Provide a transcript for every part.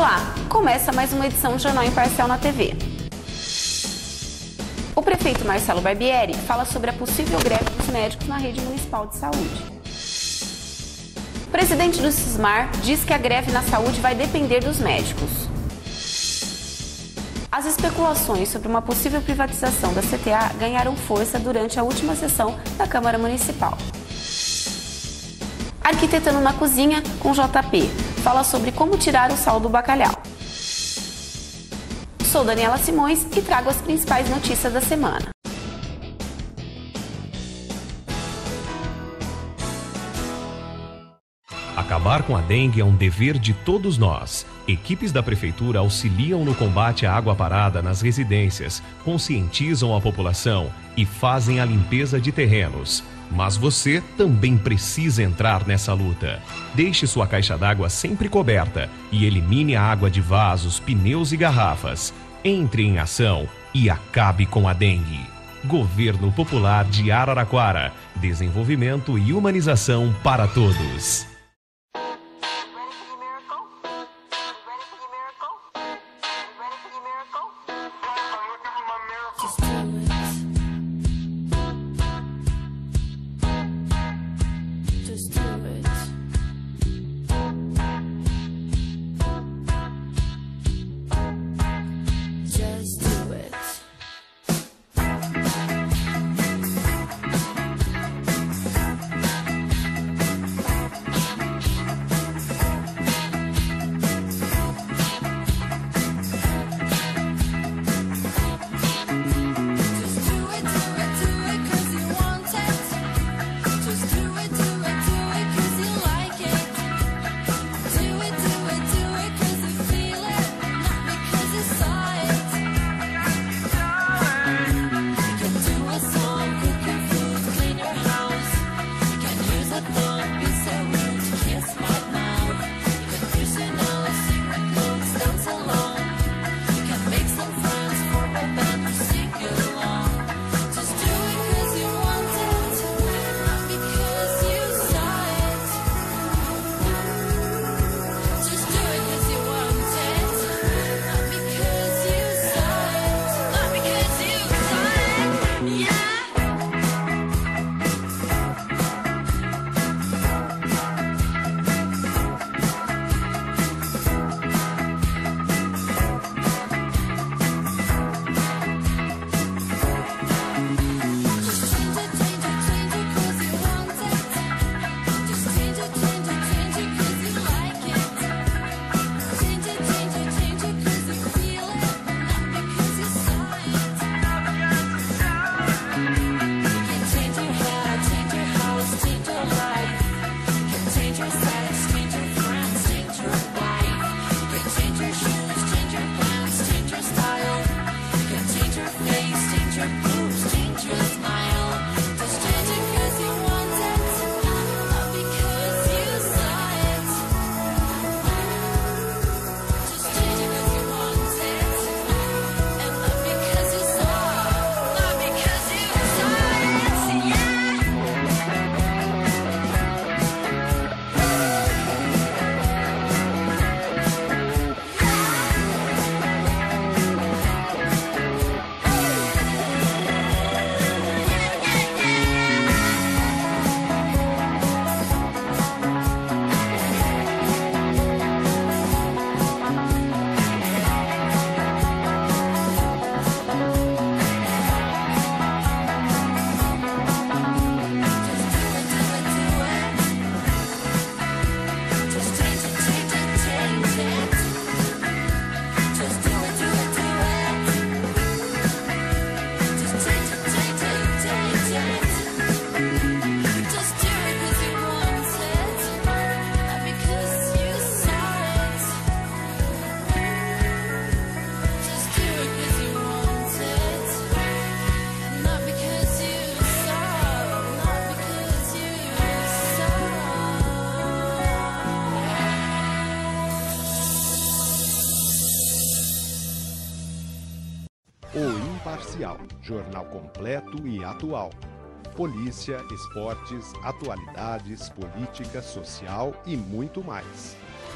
Olá, começa mais uma edição do Jornal Imparcial na TV. O prefeito Marcelo Barbieri fala sobre a possível greve dos médicos na rede municipal de saúde. O presidente do Sismar diz que a greve na saúde vai depender dos médicos. As especulações sobre uma possível privatização da CTA ganharam força durante a última sessão da Câmara Municipal. Arquitetando na Cozinha, com JP, fala sobre como tirar o sal do bacalhau. Sou Daniela Simões e trago as principais notícias da semana. Acabar com a dengue é um dever de todos nós. Equipes da Prefeitura auxiliam no combate à água parada nas residências, conscientizam a população e fazem a limpeza de terrenos. Mas você também precisa entrar nessa luta. Deixe sua caixa d'água sempre coberta e elimine a água de vasos, pneus e garrafas. Entre em ação e acabe com a dengue. Governo Popular de Araraquara. Desenvolvimento e humanização para todos. O Imparcial, jornal completo e atual. Polícia, esportes, atualidades, política, social e muito mais.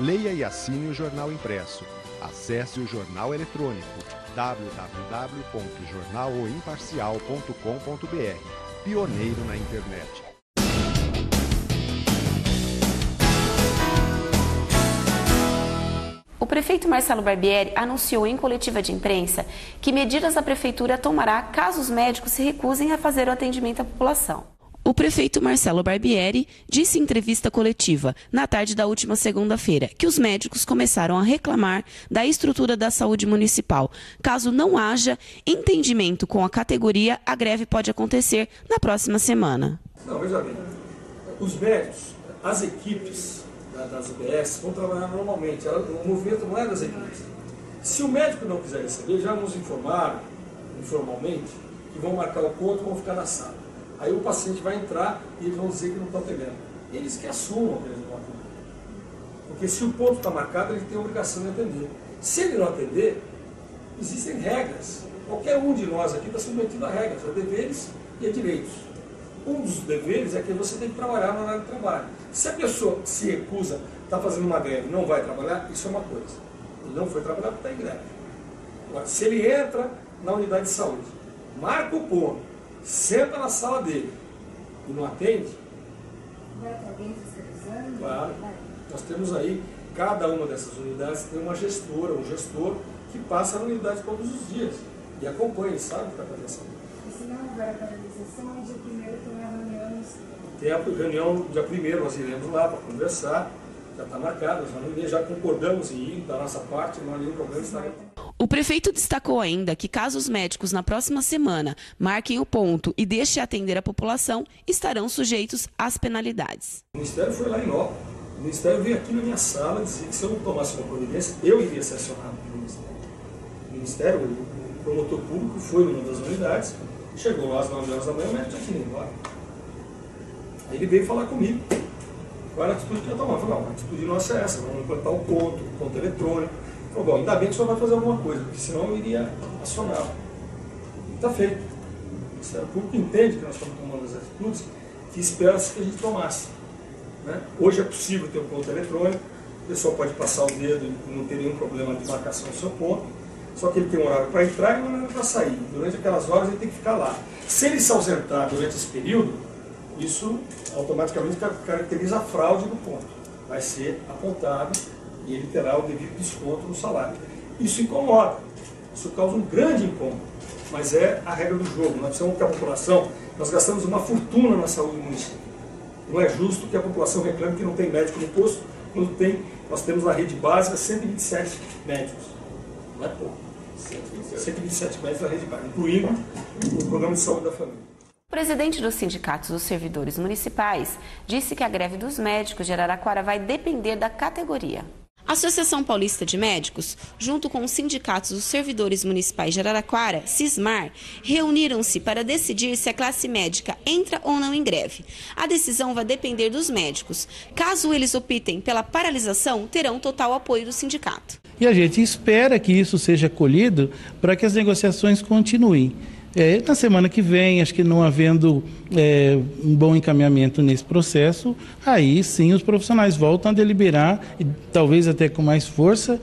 Leia e assine o jornal impresso. Acesse o jornal eletrônico www.jornaloimparcial.com.br. Pioneiro na internet. O prefeito Marcelo Barbieri anunciou em coletiva de imprensa que medidas a prefeitura tomará caso os médicos se recusem a fazer o atendimento à população. O prefeito Marcelo Barbieri disse em entrevista coletiva, na tarde da última segunda-feira, que os médicos começaram a reclamar da estrutura da saúde municipal. Caso não haja entendimento com a categoria, a greve pode acontecer na próxima semana. Não, veja bem, os médicos, as equipes das UBS vão trabalhar normalmente, o movimento não é das equipes. Se o médico não quiser receber, já nos informaram, informalmente, que vão marcar o ponto e vão ficar na sala. Aí o paciente vai entrar e eles vão dizer que não estão atendendo. Eles que assumam que eles não atendem. Porque se o ponto está marcado, ele tem a obrigação de atender. Se ele não atender, existem regras. Qualquer um de nós aqui está submetido a regras, a deveres e a direitos. Um dos deveres é que você tem que trabalhar no horário de trabalho. Se a pessoa se recusa, está fazendo uma greve e não vai trabalhar, isso é uma coisa. Ele não foi trabalhar porque está em greve. Agora, se ele entra na unidade de saúde, marca o ponto, senta na sala dele e não atende, claro, nós temos aí, cada uma dessas unidades tem uma gestora, um gestor que passa na unidade todos os dias e acompanha, ele sabe o que está acontecendo. E se não houver a paralisação, dia 1º tem a reunião? Tem a reunião dia 1º, nós iremos lá para conversar, já está marcado, já concordamos em ir da nossa parte, não há nenhum problema estar. O prefeito destacou ainda que caso os médicos na próxima semana marquem o ponto e deixem atender a população, estarão sujeitos às penalidades. O Ministério foi lá em Nó. O Ministério veio aqui na minha sala dizer que se eu não tomasse uma providência, eu iria ser acionado pelo Ministério. O Ministério, o promotor público, foi numa das unidades, chegou lá às 9 horas da manhã, o médico já tinha ido embora. Aí ele veio falar comigo. Qual era a atitude que eu ia tomar? Eu falei, não, a atitude nossa é essa, vamos implantar o ponto eletrônico. Falei, bom, ainda bem que o senhor vai fazer alguma coisa, porque senão eu iria acioná-lo. E está feito. O Ministério Público entende que nós estamos tomando as atitudes que espera-se que a gente tomasse. Né? Hoje é possível ter um ponto eletrônico, o pessoal pode passar o dedo e não ter nenhum problema de marcação do seu ponto, só que ele tem um horário para entrar e um horário para sair. Durante aquelas horas ele tem que ficar lá. Se ele se ausentar durante esse período, isso automaticamente caracteriza a fraude do ponto. Vai ser apontado e ele terá o devido desconto no salário. Isso incomoda, isso causa um grande incômodo, mas é a regra do jogo. Nós precisamos que a população, nós gastamos uma fortuna na saúde do município. Não é justo que a população reclame que não tem médico no posto, quando nós temos na rede básica 127 médicos. Não é pouco. 127 médicos na rede básica, incluindo o programa de saúde da família. O presidente dos sindicatos dos servidores municipais disse que a greve dos médicos de Araraquara vai depender da categoria. A Associação Paulista de Médicos, junto com os sindicatos dos servidores municipais de Araraquara, Sismar, reuniram-se para decidir se a classe médica entra ou não em greve. A decisão vai depender dos médicos. Caso eles optem pela paralisação, terão total apoio do sindicato. E a gente espera que isso seja acolhido para que as negociações continuem. Na semana que vem, acho que não havendo um bom encaminhamento nesse processo, aí sim os profissionais voltam a deliberar, e talvez até com mais força,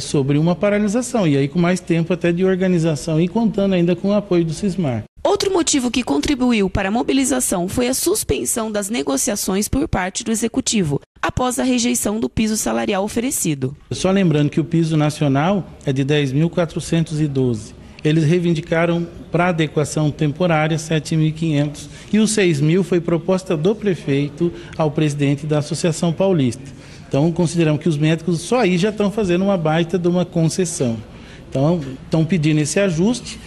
sobre uma paralisação, e aí com mais tempo até de organização e contando ainda com o apoio do Sismar. Outro motivo que contribuiu para a mobilização foi a suspensão das negociações por parte do Executivo, após a rejeição do piso salarial oferecido. Só lembrando que o piso nacional é de 10.412. Eles reivindicaram para adequação temporária 7.500 e os 6.000 foi proposta do prefeito ao presidente da Associação Paulista. Então, consideramos que os médicos só aí já estão fazendo uma baita de uma concessão. Então, estão pedindo esse ajuste.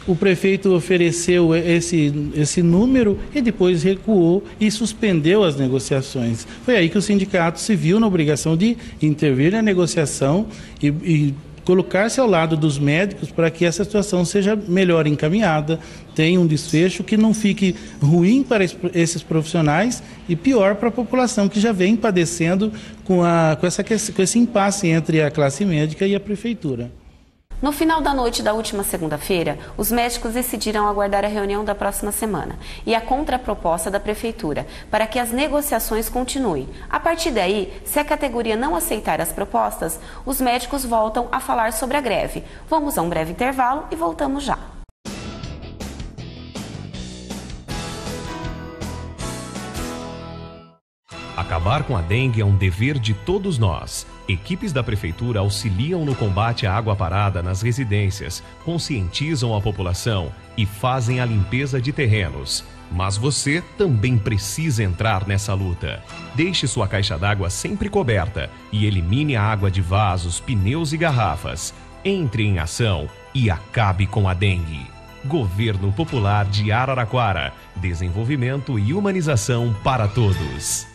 O prefeito ofereceu esse número e depois recuou e suspendeu as negociações. Foi aí que o sindicato se viu na obrigação de intervir na negociação e colocar-se ao lado dos médicos para que essa situação seja melhor encaminhada, tenha um desfecho que não fique ruim para esses profissionais e pior para a população que já vem padecendo com esse impasse entre a classe médica e a prefeitura. No final da noite da última segunda-feira, os médicos decidiram aguardar a reunião da próxima semana e a contraproposta da Prefeitura para que as negociações continuem. A partir daí, se a categoria não aceitar as propostas, os médicos voltam a falar sobre a greve. Vamos a um breve intervalo e voltamos já. Acabar com a dengue é um dever de todos nós. Equipes da Prefeitura auxiliam no combate à água parada nas residências, conscientizam a população e fazem a limpeza de terrenos. Mas você também precisa entrar nessa luta. Deixe sua caixa d'água sempre coberta e elimine a água de vasos, pneus e garrafas. Entre em ação e acabe com a dengue. Governo Popular de Araraquara. Desenvolvimento e humanização para todos.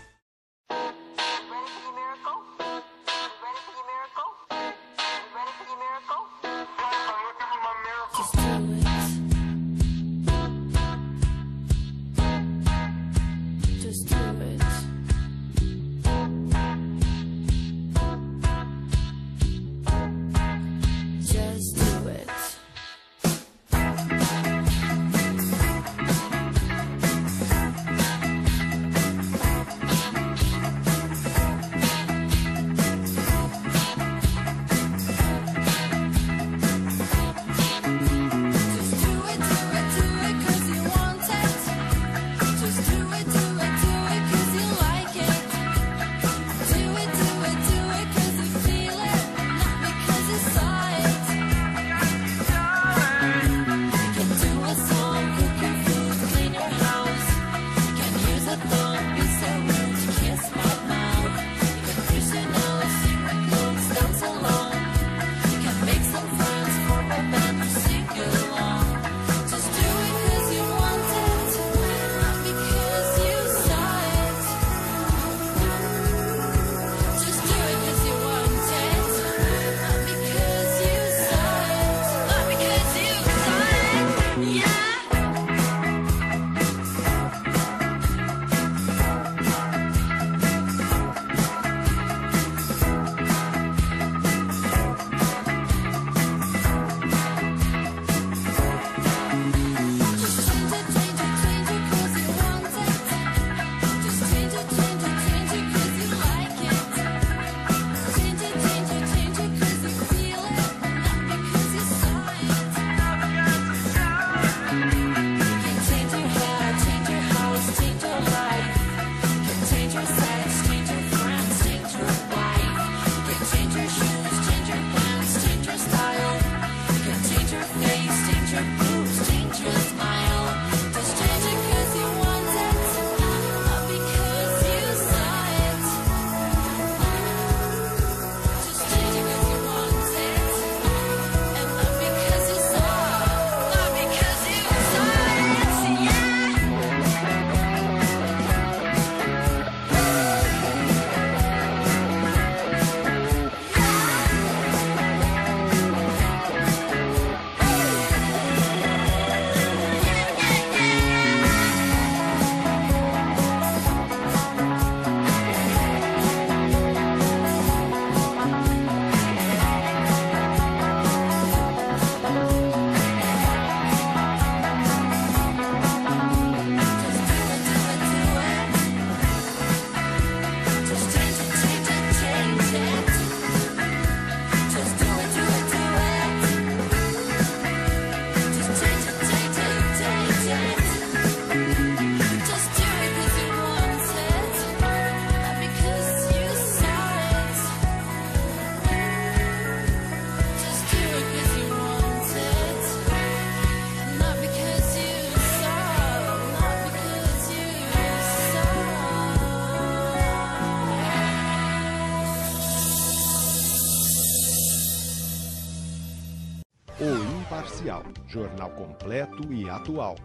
Imparcial, jornal completo e atual.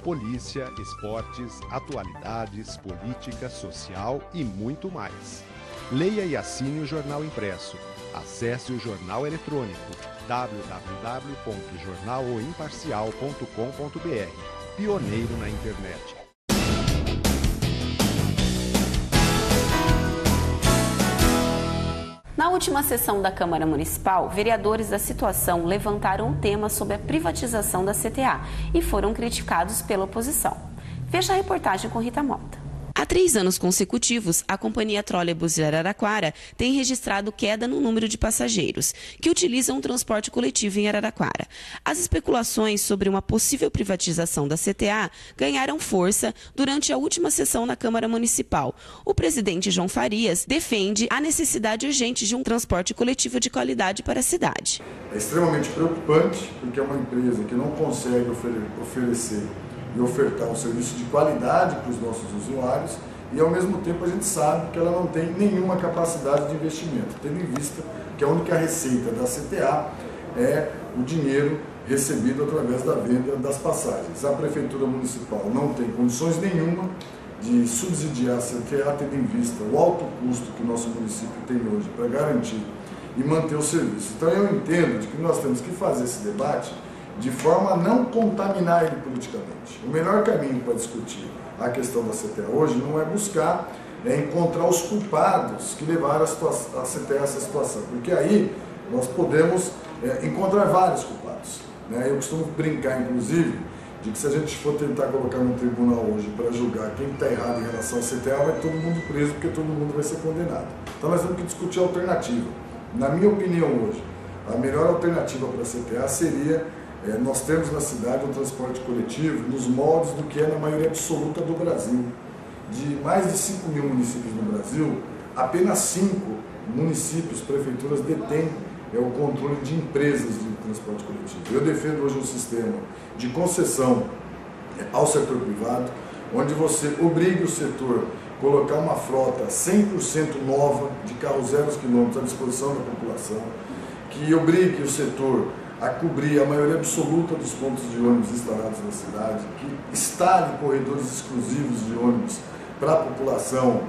Polícia, esportes, atualidades, política, social e muito mais. Leia e assine o jornal impresso. Acesse o jornal eletrônico www.jornaloimparcial.com.br. Pioneiro na internet. Na última sessão da Câmara Municipal, vereadores da situação levantaram o tema sobre a privatização da CTA e foram criticados pela oposição. Veja a reportagem com Rita Mota. Há 3 anos consecutivos, a companhia Trolebus de Araraquara tem registrado queda no número de passageiros que utilizam o transporte coletivo em Araraquara. As especulações sobre uma possível privatização da CTA ganharam força durante a última sessão na Câmara Municipal. O presidente João Farias defende a necessidade urgente de um transporte coletivo de qualidade para a cidade. É extremamente preocupante porque é uma empresa que não consegue oferecer e ofertar um serviço de qualidade para os nossos usuários e, ao mesmo tempo, a gente sabe que ela não tem nenhuma capacidade de investimento, tendo em vista que a única receita da CTA é o dinheiro recebido através da venda das passagens. A Prefeitura Municipal não tem condições nenhuma de subsidiar a CTA, tendo em vista o alto custo que o nosso município tem hoje para garantir e manter o serviço. Então, eu entendo de que nós temos que fazer esse debate de forma a não contaminar ele politicamente. O melhor caminho para discutir a questão da CTA hoje não é buscar encontrar os culpados que levaram a CTA a essa situação, porque aí nós podemos encontrar vários culpados. Eu costumo brincar, inclusive, de que se a gente for tentar colocar no tribunal hoje para julgar quem está errado em relação à CTA, vai todo mundo preso, porque todo mundo vai ser condenado. Então nós temos que discutir a alternativa. Na minha opinião hoje, a melhor alternativa para a CTA seria nós temos na cidade um transporte coletivo nos moldes do que é na maioria absoluta do Brasil. De mais de 5 mil municípios no Brasil, apenas 5 municípios, prefeituras detêm o controle de empresas de transporte coletivo. Eu defendo hoje um sistema de concessão ao setor privado, onde você obrigue o setor a colocar uma frota 100% nova de carros 0 km à disposição da população, que obrigue o setor a cobrir a maioria absoluta dos pontos de ônibus instalados na cidade, que instale corredores exclusivos de ônibus para a população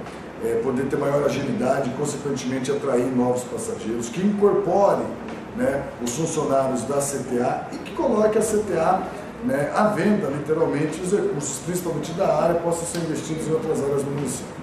poder ter maior agilidade e, consequentemente, atrair novos passageiros, que incorpore os funcionários da CTA e que coloque a CTA à venda, literalmente, os recursos, principalmente da área, possam ser investidos em outras áreas do município.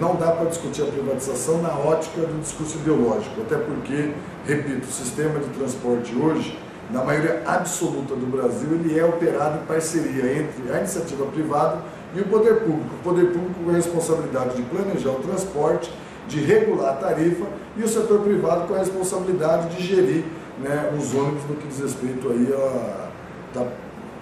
Não dá para discutir a privatização na ótica do discurso ideológico, até porque, repito, o sistema de transporte hoje, na maioria absoluta do Brasil, ele é operado em parceria entre a iniciativa privada e o poder público. O poder público com a responsabilidade de planejar o transporte, de regular a tarifa, e o setor privado com a responsabilidade de gerir os ônibus no que diz respeito aí a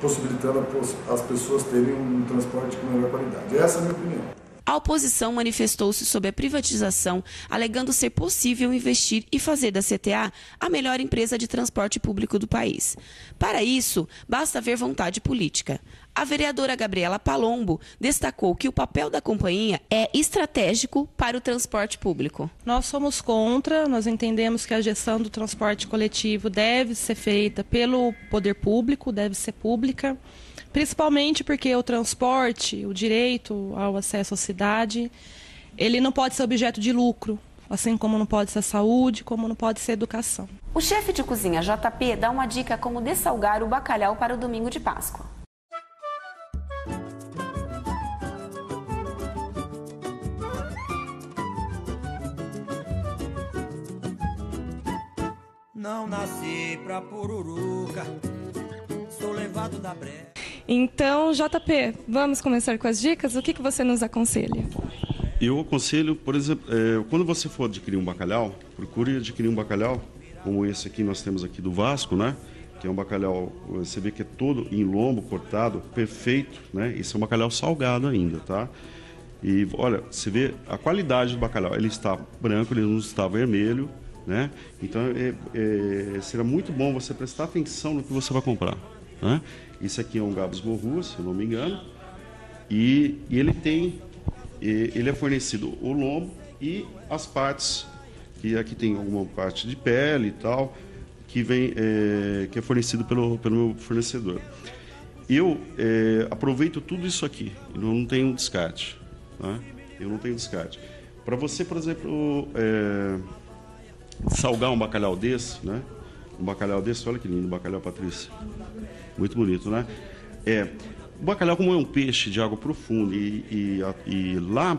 possibilitando as pessoas terem um transporte com melhor qualidade. Essa é a minha opinião. A oposição manifestou-se sobre a privatização, alegando ser possível investir e fazer da CTA a melhor empresa de transporte público do país. Para isso, basta haver vontade política. A vereadora Gabriela Palombo destacou que o papel da companhia é estratégico para o transporte público. Nós somos contra, nós entendemos que a gestão do transporte coletivo deve ser feita pelo poder público, deve ser pública. Principalmente porque o transporte, o direito ao acesso à cidade, ele não pode ser objeto de lucro, assim como não pode ser saúde, como não pode ser educação. O chefe de cozinha JP dá uma dica como dessalgar o bacalhau para o domingo de Páscoa. Não nasci pra pururuca, sou levado da brecha. Então, JP, vamos começar com as dicas? O que você nos aconselha? Eu aconselho, por exemplo, quando você for adquirir um bacalhau, procure adquirir um bacalhau, como esse aqui nós temos aqui do Vasco, né? Que é um bacalhau, você vê que é todo em lombo, cortado, perfeito, né? Esse é um bacalhau salgado ainda, tá? E olha, você vê a qualidade do bacalhau, ele está branco, ele não está vermelho, né? Então, será muito bom você prestar atenção no que você vai comprar, né? Esse aqui é um Gabus Morrua, se eu não me engano, e ele é fornecido o lombo e as partes, que aqui tem alguma parte de pele e tal, que é fornecido pelo meu fornecedor. Eu aproveito tudo isso aqui, eu não tenho descarte, né? Eu não tenho descarte. Para você, por exemplo, salgar um bacalhau desse, né? Um bacalhau desse, olha que lindo, bacalhau Patrícia. Muito bonito, né? O bacalhau, como é um peixe de água profunda e lá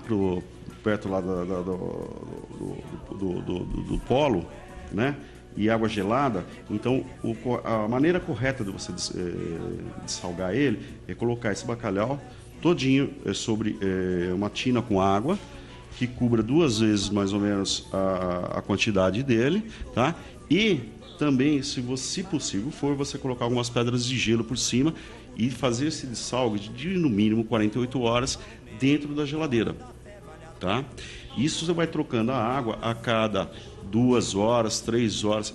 perto lá do polo, né? E água gelada, então a maneira correta de você dessalgar ele é colocar esse bacalhau todinho sobre uma tina com água, que cubra 2 vezes mais ou menos a quantidade dele, tá? E também, se possível for, você colocar algumas pedras de gelo por cima e fazer esse dessalgue de no mínimo 48 horas dentro da geladeira, tá? Isso você vai trocando a água a cada 2 horas, 3 horas.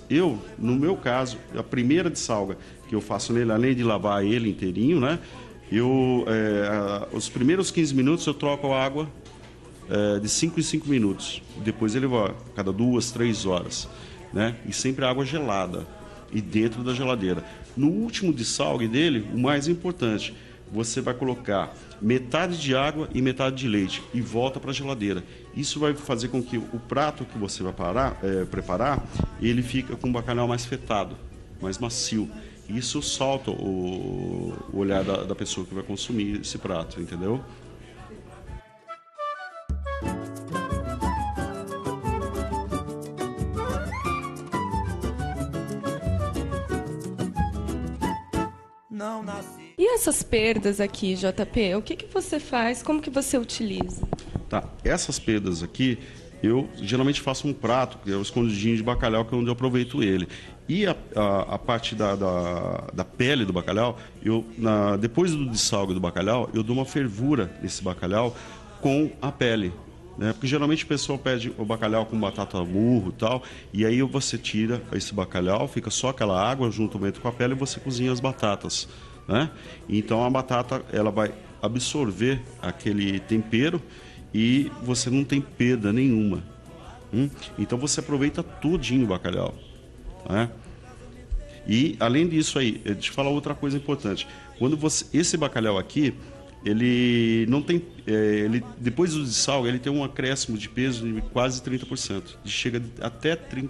No meu caso, a primeira dessalga que eu faço nele, além de lavar ele inteirinho, né? Os primeiros 15 minutos eu troco a água de 5 em 5 minutos. Depois ele vai a cada 2, 3 horas, né? E sempre água gelada e dentro da geladeira. No último dessalgue dele, o mais importante, você vai colocar metade de água e metade de leite e volta para a geladeira. Isso vai fazer com que o prato que você vai preparar, ele fica com o bacalhau mais fetado, mais macio. Isso solta o olhar da pessoa que vai consumir esse prato, entendeu? E essas perdas aqui, JP, o que você faz? Como que você utiliza? Tá, essas perdas aqui, eu geralmente faço um prato, que é o escondidinho de bacalhau, que é onde eu aproveito ele. E a parte da pele do bacalhau, depois do dessalgue do bacalhau, eu dou uma fervura nesse bacalhau com a pele. Né? Porque geralmente o pessoal pede o bacalhau com batata murro e tal, e aí você tira esse bacalhau, fica só aquela água juntamente com a pele e você cozinha as batatas. Né? Então a batata ela vai absorver aquele tempero e você não tem perda nenhuma. Então você aproveita tudinho o bacalhau. Né? E além disso aí, deixa eu falar outra coisa importante. Esse bacalhau aqui, ele não tem, depois do dessalgue, ele tem um acréscimo de peso de quase 30%, chega até 30%.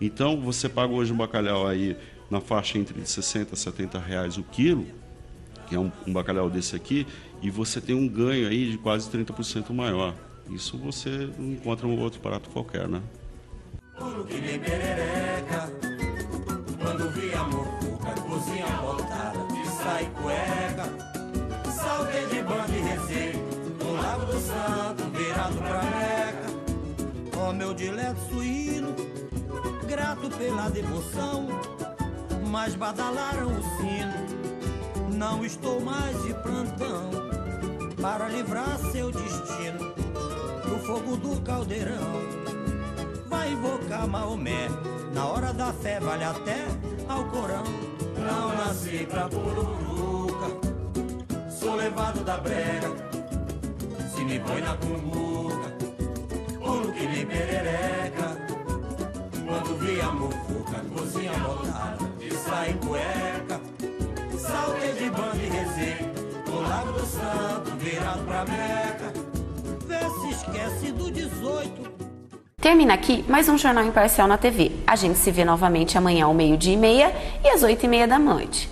Então você paga hoje um bacalhau aí na faixa entre 60 a 70 reais o quilo, que é um bacalhau desse aqui, e você tem um ganho aí de quase 30% maior. Isso você não encontra em um outro prato qualquer, né? Quando vi a mofuca, cozinha voltada, de sai cueca, salguei de banda e receio, no Lago do Santo, virado pra Meca. Ó meu dileto suíno, grato pela devoção, mas badalaram o sino, não estou mais de plantão, para livrar seu destino do fogo do caldeirão. Vai invocar Maomé, na hora da fé vale até ao Corão. Não nasci pra pururuca, sou levado da brega, se me põe na cumbuca, pulo que nem perereca. Quando vi a mofuca, cozinha botada, de sai cueca, saltei de banda e rezei, no Lago do Santo, virado pra Meca. Vê se esquece do 18. Termina aqui mais um Jornal Imparcial na TV. A gente se vê novamente amanhã ao 12:30 e às 20:30 da noite.